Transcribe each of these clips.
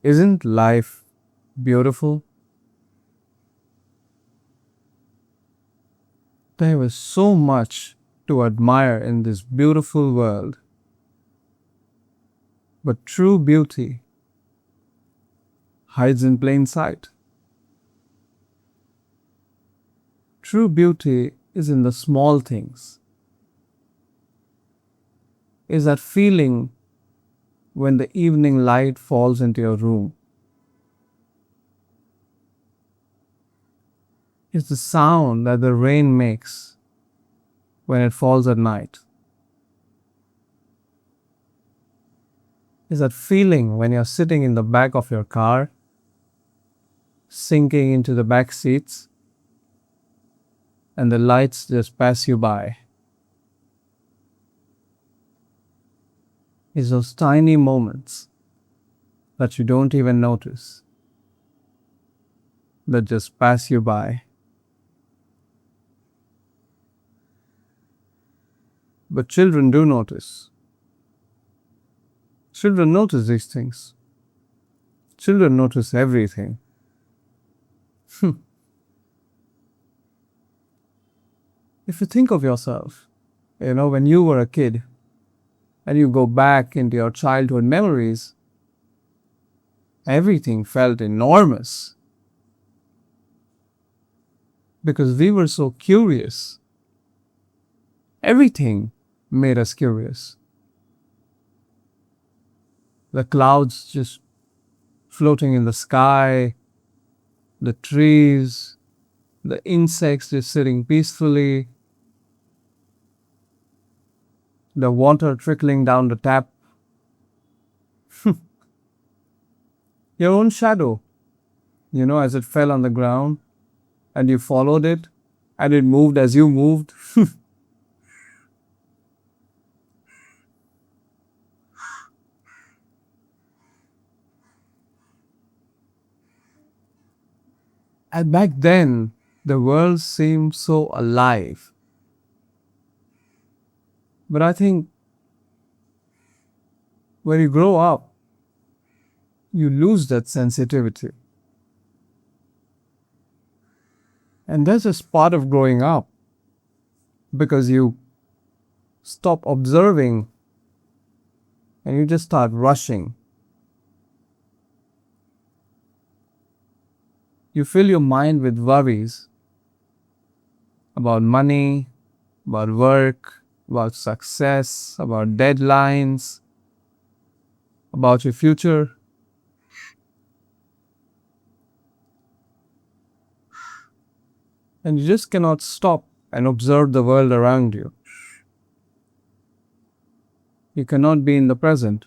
Isn't life beautiful? There was so much to admire in this beautiful world. But true beauty hides in plain sight. True beauty is in the small things, is that feeling when the evening light falls into your room, is the sound that the rain makes when it falls at night, is that feeling when you're sitting in the back of your car, sinking into the back seats, and the lights just pass you by. Is those tiny moments that you don't even notice, that just pass you by. But children do notice. Children notice these things. Children notice everything. If you think of yourself, when you were a kid and you go back into your childhood memories, everything felt enormous because we were so curious. Everything made us curious. The clouds just floating in the sky, the trees, the insects just sitting peacefully, the water trickling down the tap, your own shadow, as it fell on the ground and you followed it and it moved as you moved. And back then, the world seemed so alive. But I think when you grow up, you lose that sensitivity. And that's just part of growing up because you stop observing and you just start rushing. You fill your mind with worries about money, about work, about success, about deadlines, about your future. And you just cannot stop and observe the world around you. You cannot be in the present.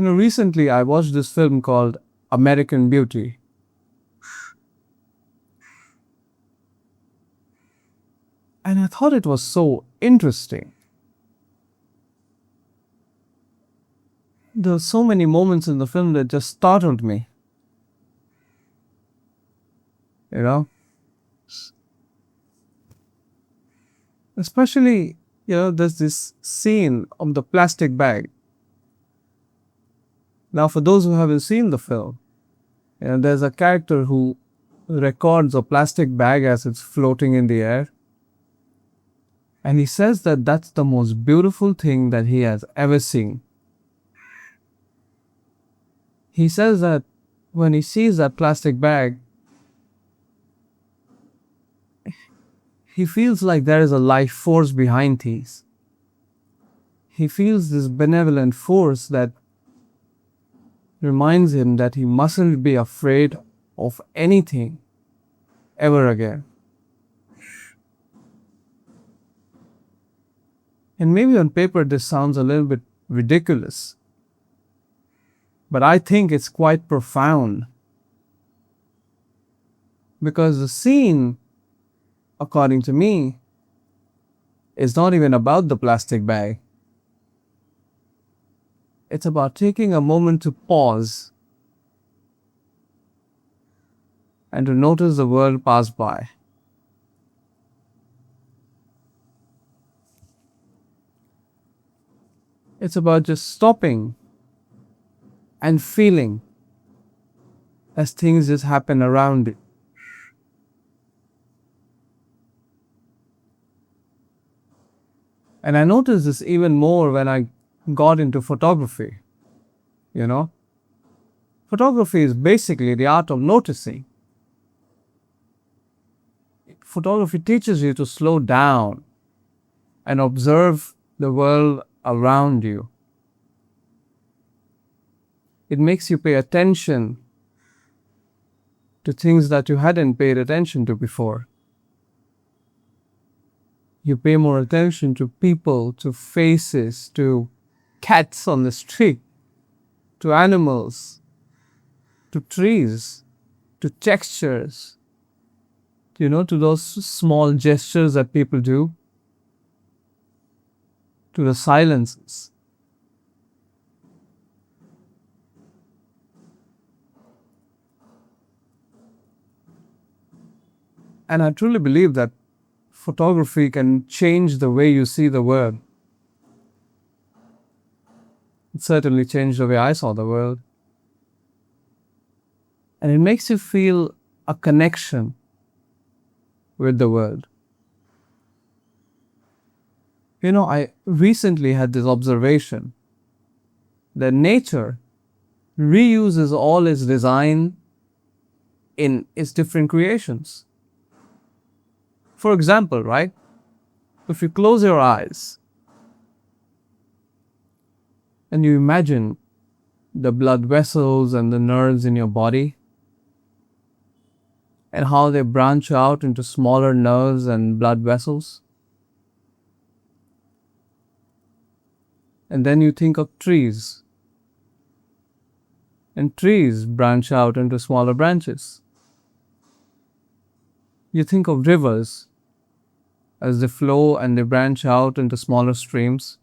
Recently I watched this film called American Beauty. And I thought it was so interesting. There were so many moments in the film that just startled me. You know? Especially, there's this scene of the plastic bag. Now, for those who haven't seen the film, there's a character who records a plastic bag as it's floating in the air. And he says that that's the most beautiful thing that he has ever seen. He says that when he sees that plastic bag, he feels like there is a life force behind these. He feels this benevolent force that reminds him that he mustn't be afraid of anything ever again. And maybe on paper this sounds a little bit ridiculous, but I think it's quite profound. Because the scene, according to me, is not even about the plastic bag. It's about taking a moment to pause and to notice the world pass by. It's about just stopping and feeling as things just happen around it. And I noticed this even more when I got into photography. You know, photography is basically the art of noticing. Photography teaches you to slow down and observe the world around you. It makes you pay attention to things that you hadn't paid attention to before. You pay more attention to people, to faces, to cats on the street, to animals, to trees, to textures, to those small gestures that people do, to the silences. And I truly believe that photography can change the way you see the world. It certainly changed the way I saw the world. And it makes you feel a connection with the world. I recently had this observation that nature reuses all its design in its different creations. For example, right? If you close your eyes and you imagine the blood vessels and the nerves in your body and how they branch out into smaller nerves and blood vessels, and then you think of trees, and trees branch out into smaller branches. You think of rivers as they flow and they branch out into smaller streams.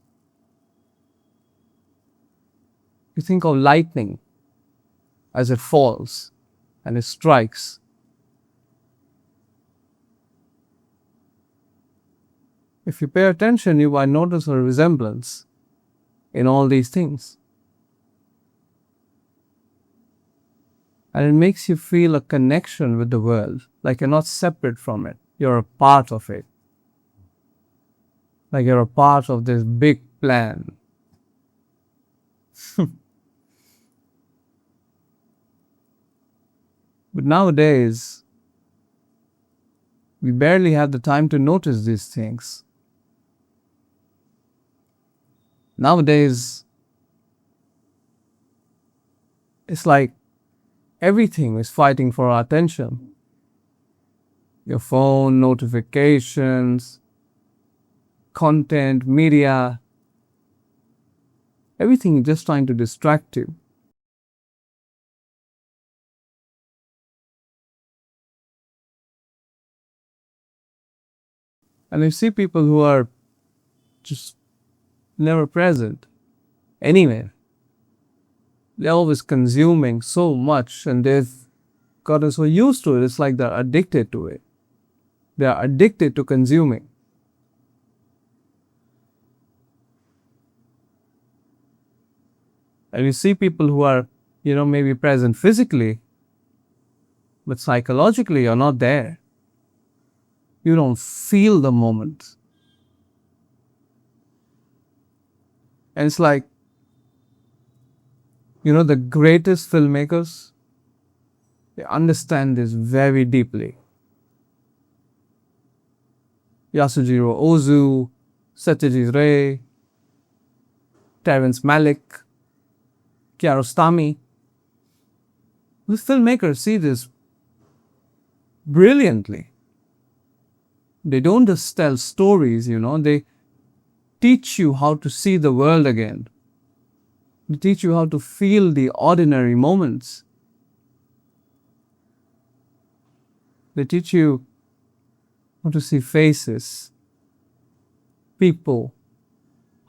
You think of lightning as it falls and it strikes. If you pay attention, you might notice a resemblance in all these things. And it makes you feel a connection with the world, like you're not separate from it. You're a part of it. Like you're a part of this big plan. But nowadays, we barely have the time to notice these things. Nowadays, it's like everything is fighting for our attention. Your phone, notifications, content, media, everything is just trying to distract you. And you see people who are just never present anywhere. They're always consuming so much and they've gotten so used to it, it's like they're addicted to it. They are addicted to consuming. And you see people who are, maybe present physically, but psychologically you're not there. You don't feel the moment. And it's like, the greatest filmmakers, they understand this very deeply. Yasujiro Ozu, Satyajit Ray, Terrence Malick, Kiarostami. These filmmakers see this brilliantly. They don't just tell stories, they teach you how to see the world again. They teach you how to feel the ordinary moments. They teach you how to see faces, people,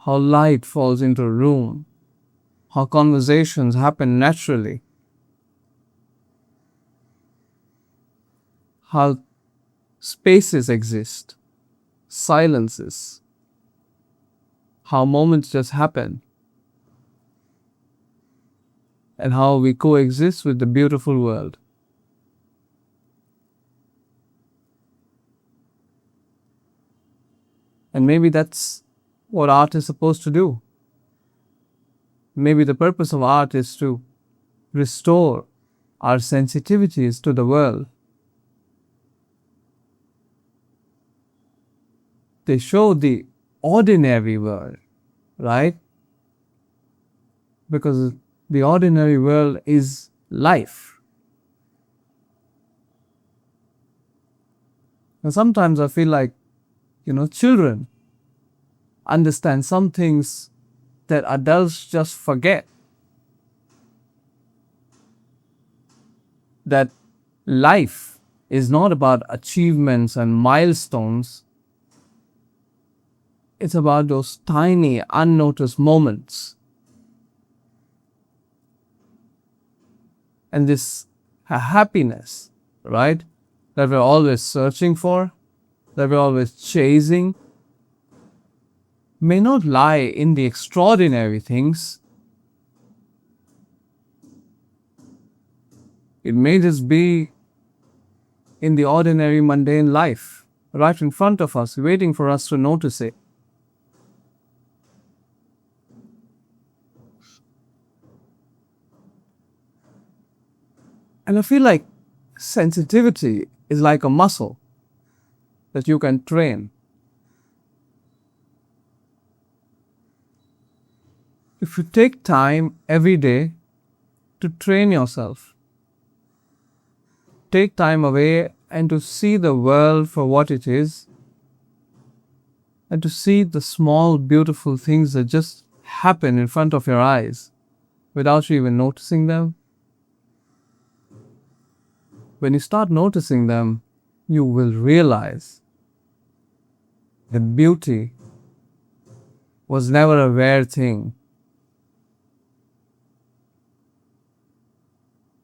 how light falls into a room, how conversations happen naturally, how spaces exist, silences, how moments just happen. and how we coexist with the beautiful world. And maybe that's what art is supposed to do. Maybe the purpose of art is to restore our sensitivities to the world. They show the ordinary world, right? Because the ordinary world is life. And sometimes I feel like, children understand some things that adults just forget. That life is not about achievements and milestones. It's about those tiny, unnoticed moments. And this happiness, right, that we're always searching for, that we're always chasing, may not lie in the extraordinary things. It may just be in the ordinary, mundane life, right in front of us, waiting for us to notice it. And I feel like sensitivity is like a muscle that you can train. If you take time every day to train yourself, take time away and to see the world for what it is, and to see the small, beautiful things that just happen in front of your eyes without you even noticing them. When you start noticing them, you will realize that beauty was never a rare thing.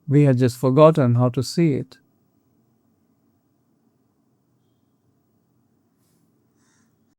We had just forgotten how to see it.